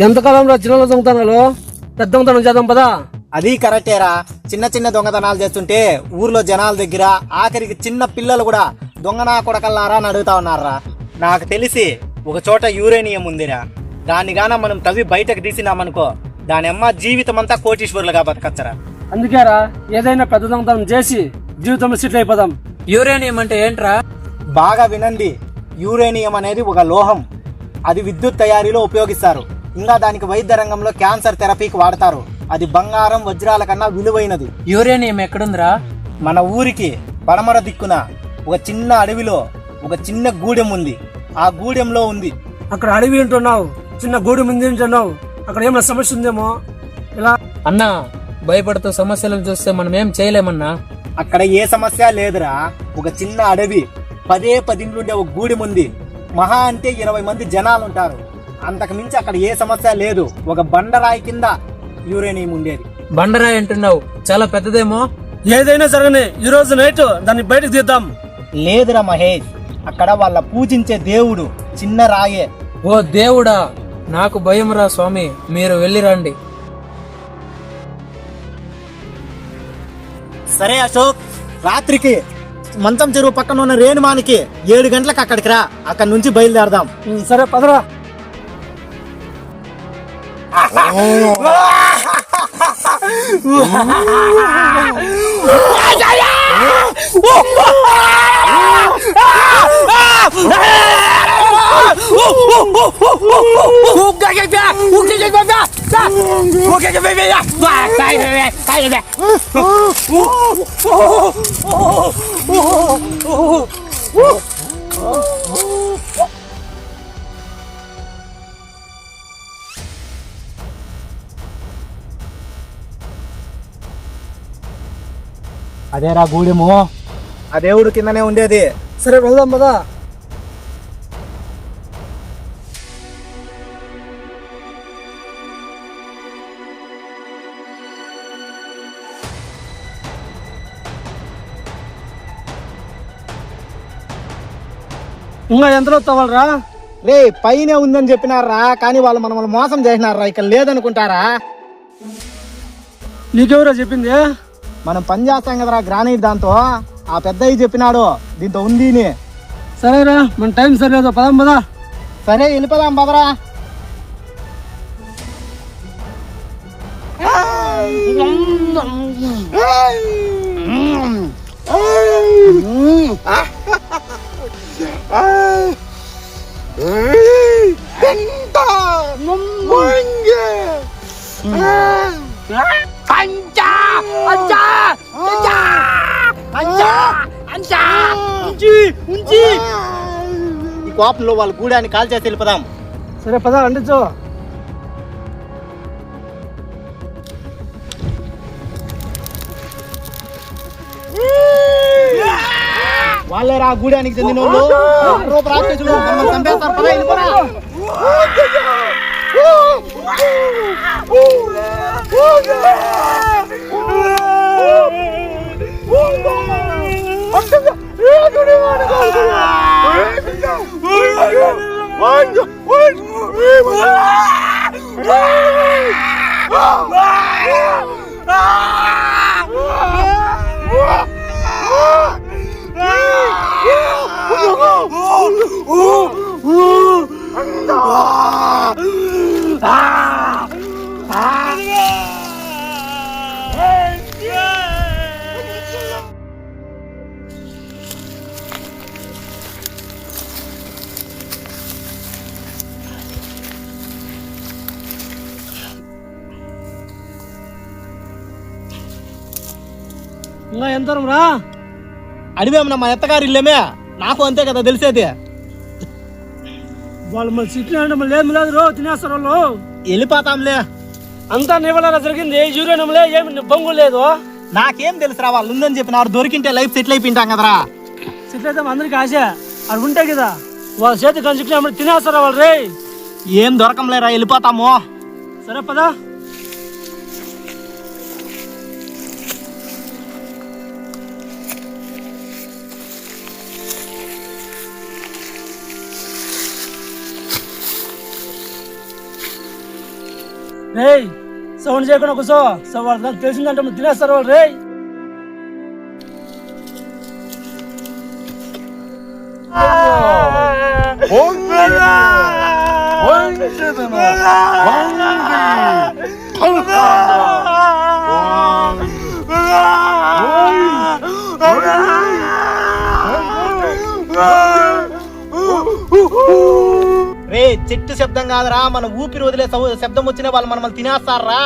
ఎంతకాలంలో చిన్న దొంగతనాలు పెద్ద దొంగతనం చేద్దాం పదా. అది కరెక్టేరా. చిన్న చిన్న దొంగతనాలు చేస్తుంటే ఊర్లో జనాల దగ్గర ఆఖరికి చిన్న పిల్లలు కూడా దొంగనా కొడకల్లారా అని అడుగుతా ఉన్నారా. నాకు తెలిసి ఒక చోట యూరేనియం ఉందిరా. దాన్ని గాన మనం తవ్వి బయటకు తీసినామనుకో దాని అమ్మ జీవితం అంతా కోటీశ్వరులుగా బతకచ్చరా. అందుకేరా ఏదైనా పెద్ద దొంగతనం చేసి జీవితంలో సెటిల్ అయిపోదాం. యూరేనియం అంటే ఏంట్రా? బాగా వినండి. యూరేనియం అనేది ఒక లోహం. అది విద్యుత్ తయారీలో ఉపయోగిస్తారు. ఇంకా దానికి వైద్య రంగంలో క్యాన్సర్ థెరపీకి వాడతారు. అది బంగారం వజ్రాల కన్నా విలువైనది. యూరేనియం ఎక్కడుందిరా? మన ఊరికి పడమర దిక్కున ఒక చిన్న అడవిలో ఒక చిన్న గూడెం ఉంది. ఆ గూడెంలో ఉంది. అక్కడ అడవి ఉంటున్నావు, చిన్న గూడు ముందు ఉంటున్నావు. అక్కడ ఏమైనా సమస్య ఉందేమో. ఇలా అన్నా భయపడుతూ సమస్యలను చూస్తే మనం ఏం చేయలేమన్నా. అక్కడ ఏ సమస్య లేదురా. ఒక చిన్న అడవి, 10 ఇండ్లుండే ఒక గూడెం ఉంది. మహా అంటే 20 మంది జనాలు ఉంటారు. అంతకు మించి అక్కడ ఏ సమస్య లేదు. ఒక బండరాయి కింద యూరేనియం ఉండేది. బండరాయి అంటున్నావు, చాలా పెద్దదేమో. ఏదైనా జరగని ఈ రోజు నైట్ దాన్ని బయటకు తీద్దాం. లేదురా మహేష్, అక్కడ వాళ్ళ పూజించే దేవుడు చిన్న రాయే. ఓ దేవుడా, నాకు భయం రా స్వామి, మీరు వెళ్ళిరండి. సరే అశోక్, రాత్రికి మంచం చెరువు పక్కన ఉన్న రేణుమానికి 7 గంటలకు అక్కడికి రా. అక్కడి నుంచి బయలుదేరదాం. సరే పదరా. అదేరా గూడెము, ఆ దేవుడు కిందనే ఉండేది. సరే వెళ్దాం పదా. ఇంకా ఎంతలో తవ్వాలరా? రే పైనే ఉందని చెప్పినారా, కానీ వాళ్ళు మనల్ని మోసం చేసినారా. ఇక్కడ లేదనుకుంటారా. నీకెవరో చెప్పింది? మనం పని చేస్తాం కదరా గ్రానైట్, దాంతో ఆ పెద్దయ్య చెప్పినాడు దీంతో ఉంది. సరేరా, మన టైం సరిలేదు, పదాం పదా. సరే వెళ్ళిపోదాం పదరా. ఈ కోపంలో వాళ్ళ గూడాన్ని కాల్ చేసి వెళ్ళిపోదాం. సరే పదా, అంటించు. వాళ్ళేరా గూడానికి చెందిన వాళ్ళు. రాక్షసులు మమ్మల్ని చంపేస్తారు. పద వెళ్ళిపోరా. ఇంకా ఎంత రా? అడివేమన్నా మా ఎత్తగారు ఇల్లేమే, నాకు అంతే కదా తెలిసేది. వాళ్ళు మళ్ళీ సిటీ అంటే మళ్ళీ ఏమి లేదు రో, తినేస్తారు వాళ్ళు. వెళ్ళిపోతాంలే. అంతా నివలరా జరిగింది. యూరేనియంలో ఏమి బొంగు లేదు. నాకేం తెలుసురా, వాళ్ళు ఉందని చెప్పినారు. దొరికింటే లైఫ్ సెటిల్ అయిపోయింటాం కదరా. సెటిల్ అయితే అందరికి ఆశ అది ఉంటాయి కదా. వాళ్ళ చేతి కంచుకుని తినేస్తారా వాళ్ళు. రే ఏం దొరకంలేరా, వెళ్ళిపోతాము. సరే పదా. రేయ్ సౌండ్ చేయకుండా కూర్చో. సో వాళ్ళకి నాకు తెలిసిందంటే మీరు తినేస్తారు వాళ్ళు. రేయ్ రే చెట్టు శబ్దం కాదురా, మన ఊపిరి వదిలే శబ్దం వచ్చిన వాళ్ళు మనల్ని తినేస్తారా.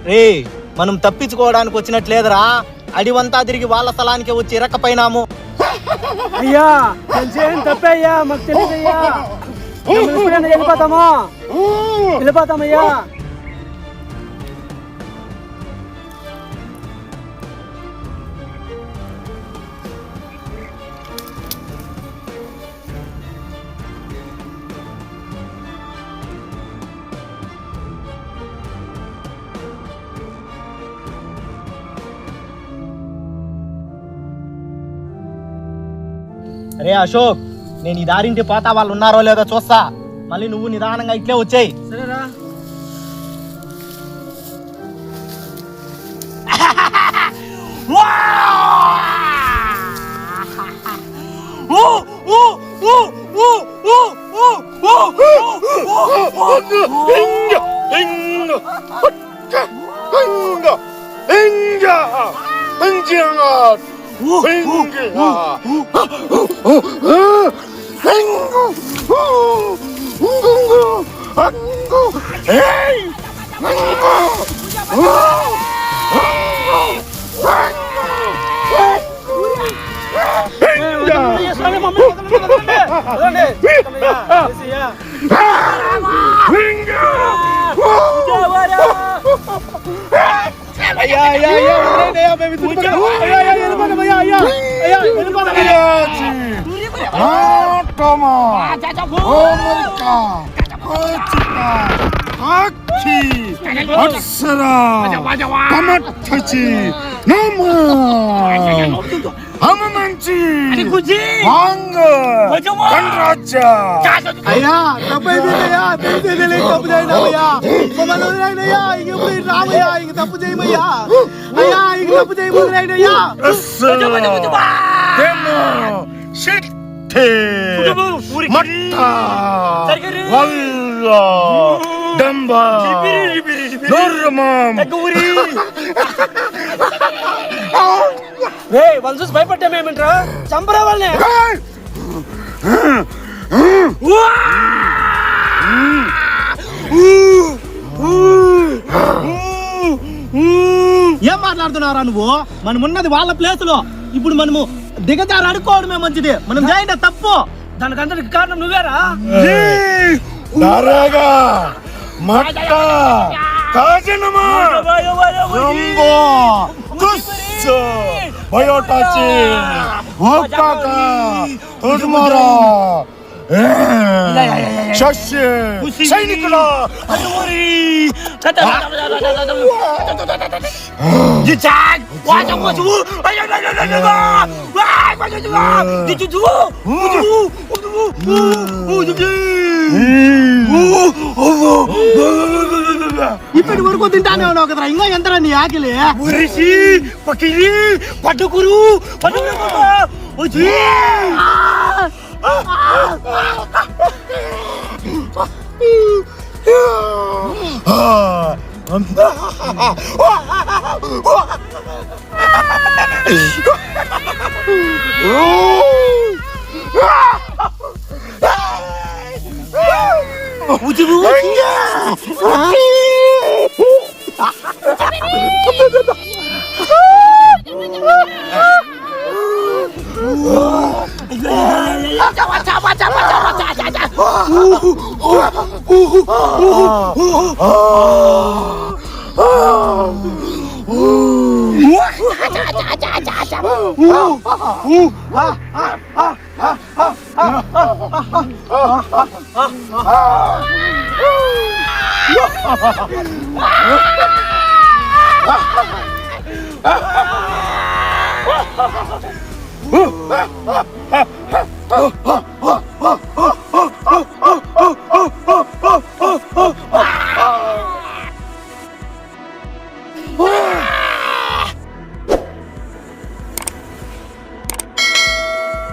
రే మనం తప్పించుకోవడానికి వచ్చినట్లేదురా, అడివంతా తిరిగి వాళ్ళ స్థలానికి వచ్చి ఇరక్కపోయినాము. అయ్యా నేను చేయని తప్పే అయ్యా, మాకు తెలియదయ్యా. వెళ్ళిపోతామయ్యా. రే అశోక్, నేను ఈ దారింటి పోతా వాళ్ళు ఉన్నారో లేదో చూస్తా, మళ్ళీ నువ్వు నిదానంగా ఇట్లే వచ్చేయి. సరేరా. అయ్యా తప్పైపోయిందయ్యా, తప్పు చేయనయ్యా, మమ్మల్ని వదిలేనయ్యా, ఇంక రామయ్యా, ఇంక తప్పు చేయమయ్యా, అయ్యా ఇంక తప్పు చేయమయ్యా. వాళ్ళు చూసి భయపడ్డామేమిట్రా, చంపరా వాళ్ళని. ఏం మాట్లాడుతున్నారా నువ్వు? మనం ఉన్నది వాళ్ళ ప్లేస్ లో, ఇప్పుడు మనము దిగజారు అడుక్కోవడమే మంచిది. మనం చేయండి తప్పు, దానికంతటికి కారణం నువ్వేరా. ಶಶಿ ಸೈನಿಕರ ఇప్పటి వరకు తింటానే ఉన్నావు కదరా, ఇంకా ఎంతరా నీ ఆకలి? ఉరిసి పకిరి పట్టుకురు